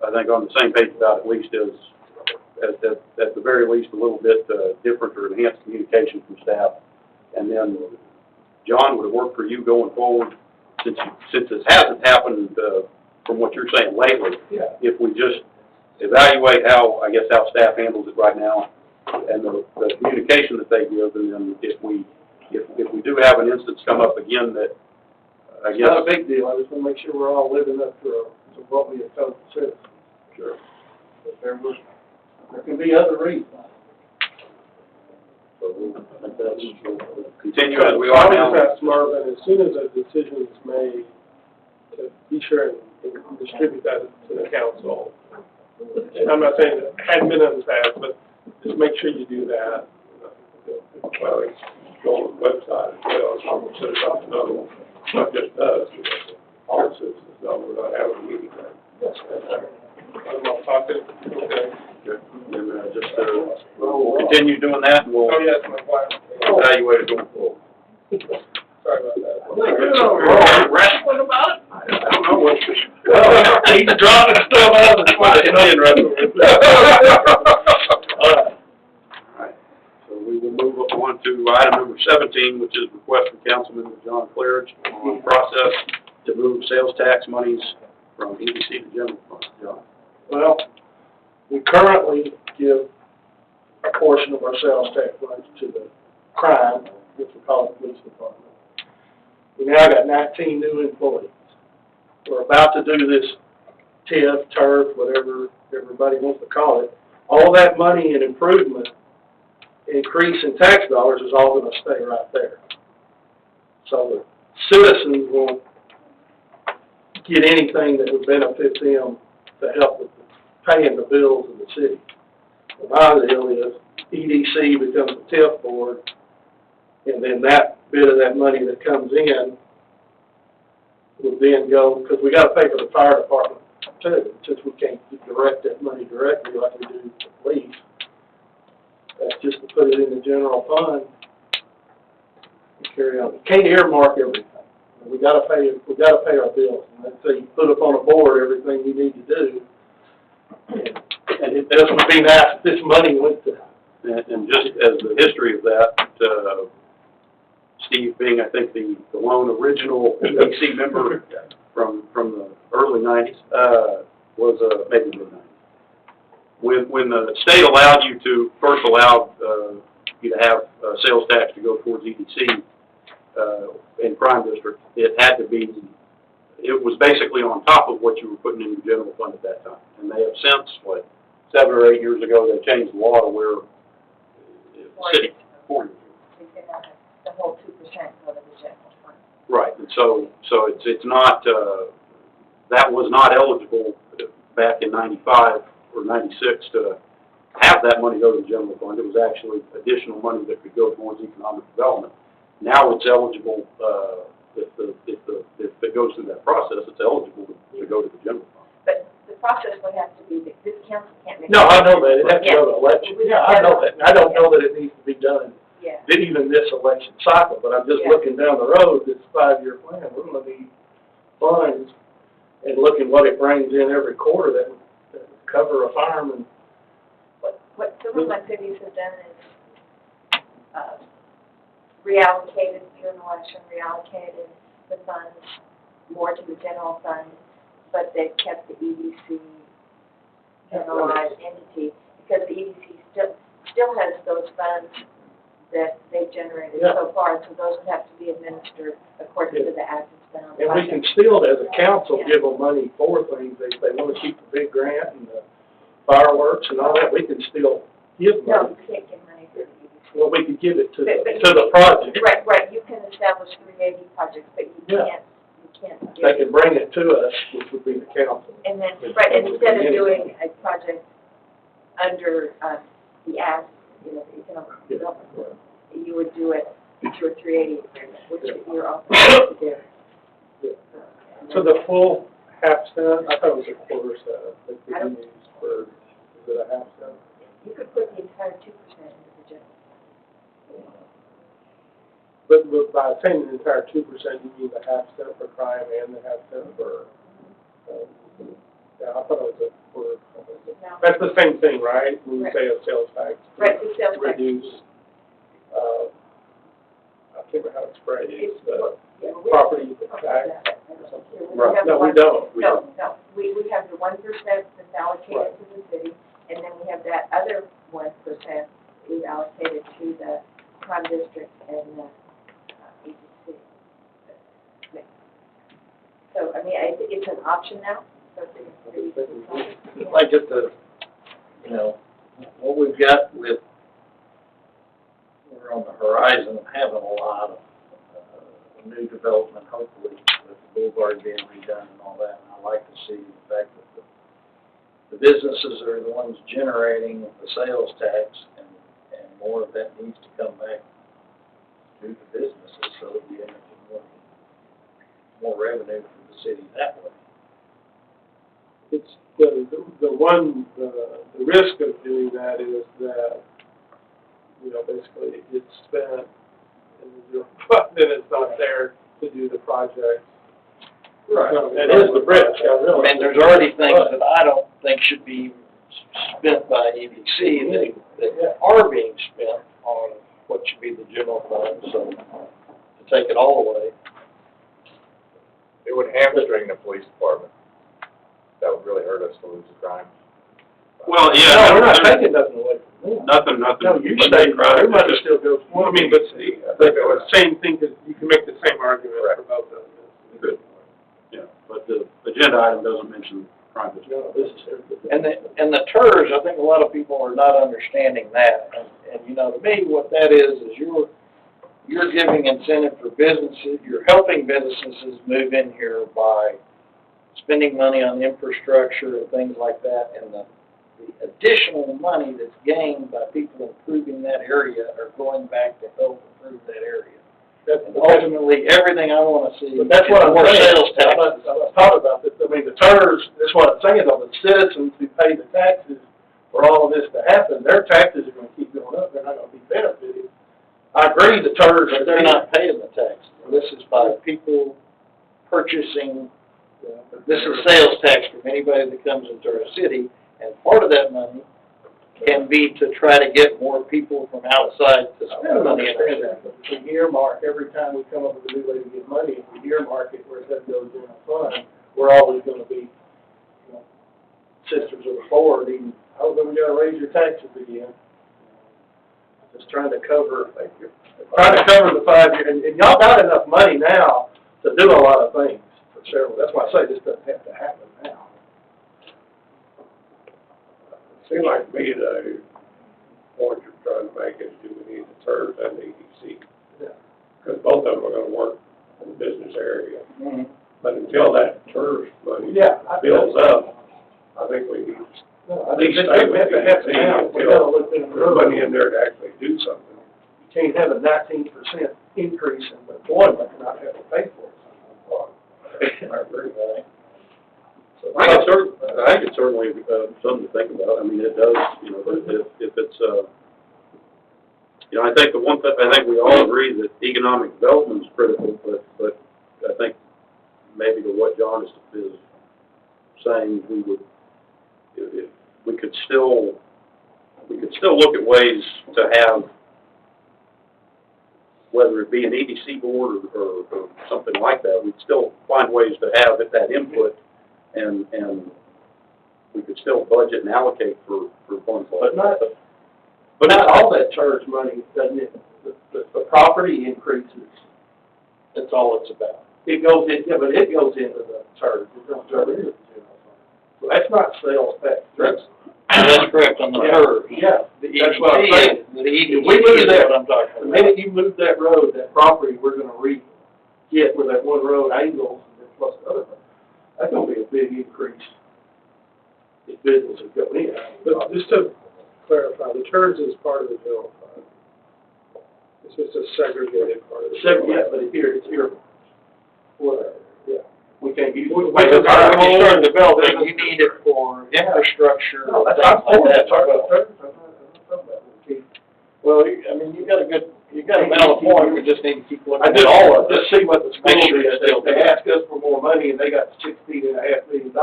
I think, on the same page about at least at the very least a little bit different or enhanced communication from staff. And then, John, would it work for you going forward, since this hasn't happened from what you're saying lately? Yeah. If we just evaluate how staff handles it right now, and the communication that they give, and then if we do have an instance come up again that, I guess. It's not a big deal. I just want to make sure we're all living up to what we have told the citizens. Sure. But there can be other reasons. So we'll continue as we are now. Marvin, as soon as a decision is made, to be sure and distribute that to the council. And I'm not saying that it hadn't been in the past, but just make sure you do that. Well, go on the website as well, so citizens know, not just us, all citizens know we're not having a meeting there. Yes. I'm not talking, okay. Good. And we'll continue doing that, and we'll Yes, my wife. evaluate it going forward. Sorry about that. Wrestling about it? I don't know what. He's dropping stuff out of the All right. So we will move on to item number 17, which is request from Councilman John Claridge on process to move sales tax monies from EDC to general fund. John? Well, we currently give a portion of our sales tax money to the crime, which we call the police department. We now got 19 new employees. We're about to do this TIF, turf, whatever everybody wants to call it. All that money and improvement, increase in tax dollars is all going to stay right there. So the citizens won't get anything that would benefit them to help with paying the bills of the city. My deal is EDC becomes a TIF board, and then that bit of that money that comes in would then go, because we got to pay for the fire department too, since we can't direct that money directly like we do the police. That's just to put it in the general fund and carry on. You can't earmark everything. We got to pay our bills. And let's say you put up on a board everything you need to do, and it doesn't be nice if this money went to. And just as the history of that, Steve being, I think, the lone original EDC member from the early 90s, was maybe mid-90s. When the state allowed you to, first allowed you to have sales tax to go towards EDC in crime district, it had to be, it was basically on top of what you were putting in your general fund at that time. And they have since, 7 or 8 years ago, they changed the law to where city, 4 years ago. The whole 2% go to the general fund. Right, and so it's not, that was not eligible back in 95 or 96 to have that money go to the general fund. It was actually additional money that could go towards economic development. Now it's eligible, if it goes through that process, it's eligible to go to the general fund. But the process would have to be that this council can't make. No, I know that. It has to go to election. Yeah, I know that. And I don't know that it needs to be done. Yeah. Even this election cycle, but I'm just looking down the road, this 5-year plan, we're going to need funds, and looking what it brings in every quarter that would cover a farm. And What some of my cities have done is reallocated, during the election, reallocated the funds more to the general fund, but they've kept the EDC as a live entity, because the EDC still has those funds that they've generated so far, so those would have to be administered according to the act that's been on the we can still, as a council, give them money for things. If they want to keep the big grant and the fireworks and all that, we can still give money. No, you can't give money for the EDC. Well, we could give it to the project. Right, you can establish 380 projects, but you can't give They can bring it to us, which would be the council. And then, instead of doing a project under the act, the economic development, you would do it through a 380 agreement, which you're authorized to do. So the full half cent, I thought it was a quarter cent, that we can use for, is it a half cent? You could put the entire 2% into the general. But by saying the entire 2%, you mean the half cent for crime and the half cent for, Yeah, I thought it was a word. No. That's the same thing, right? When you Right. say a sales tax. Right, the sales tax. Reduce, I can't remember how it's phrased, Yeah, we- property tax. Right. No, we don't. No, we have the 1% that's allocated to the city, and then we have that other 1% we've allocated to the crime district and the agency. So, I mean, it's an option now, so it's pretty. Like at the, you know, what we've got with, we're on the horizon of having a lot of new development, hopefully, with the boulevard being redone and all that. And I like to see the fact that the businesses are the ones generating the sales tax, and more of that needs to come back to the businesses so that we end up with more revenue for the city that way. It's the risk of doing that is that, you know, basically it gets spent and then it's not there to do the project. Right. That is the risk, I I realize. mean, there's already things that I don't think should be spent by EDC that are being spent on what should be the general fund, so to take it all away. It would hamstring the police department. That would really hurt us to lose the crime. Well, yeah. No, we're not taking nothing away from them. Nothing. No, you stay, everybody still goes. Well, I mean, but see, I think it was, Same thing, because you can make the same argument for both of them. Good. Yeah, but the agenda item doesn't mention crime district. No, this is everything. And the TERS, I think a lot of people are not understanding that, and you know, to me, what that is you're giving incentive for businesses, you're helping businesses move in here by spending money on infrastructure and things like that, and the additional money that's gained by people improving that area are going back to help improve that area. And ultimately, everything I want to see is But that's what I'm more saying. sales tax. I thought about this, I mean, the TERS, that's what I'm saying, though, the citizens who pay the taxes for all of this to happen, their taxes are gonna keep going up, they're not gonna be benefited. I agree, the TERS, But they're not paying the tax. This is by people purchasing, this is sales tax from anybody that comes into our city, and part of that money can be to try to get more people from outside to I spend don't money in our understand city. that, but if we earmark, every time we come up with a new way to get money, if we earmark it where it doesn't go in a fund, we're always gonna be, you know, sisters of the board, even, oh, then we gotta raise your taxes again. Just trying to cover, trying to cover the 5 year, and y'all got enough money now to do a lot of things for several, that's why I say this doesn't have to happen now. seemed like to me the point you're trying to make is do we need the TERS and the EDC? Yeah. Because both of them are gonna work in the business area. Mhm. But until that TERS money Yeah. builds up, I think we need No, at I think least this stay doesn't with have to happen now, EDC we gotta until look in the there's money in road. there to actually do something. You can't have a 19% increase in employment and not have to pay for it. I agree. I think it's certainly something to think about. I mean, it does, you know, if it's, you know, I think I think we all agree that economic development is critical, but I think maybe to what John is saying, we would, if we could still look at ways to have, whether it be an EDC board or something like that, we'd still find ways to have that input, and we could still budget and allocate for funds like that. But not all that TERS money, doesn't it? The property increases, That's all it's about. it goes in, yeah, but it goes into the TERS, it don't go into the general fund. So that's not sales tax, That's correct on the TERS. Yeah, The that's what I'm saying. EDC, the EDC If we lose is that, what I'm talking the about. minute you move that road, that property, we're gonna get where that one road angles and then plus the other thing. That's gonna be a big increase if businesses go in. But just to clarify, the TERS is part of the general fund. It's just a segregated part of the So, general yeah, fund. but here, it's here, whatever, yeah, we can't use. When you start developing, you need it for infrastructure, No, and that's, things I'm like that. talking about TERS, I'm not talking about it. Well, I mean, you got a valid point, we just need to keep looking I at just, all of it. just see what the school Make sure did, it's still they asked us for more money, and they got $16.5 million,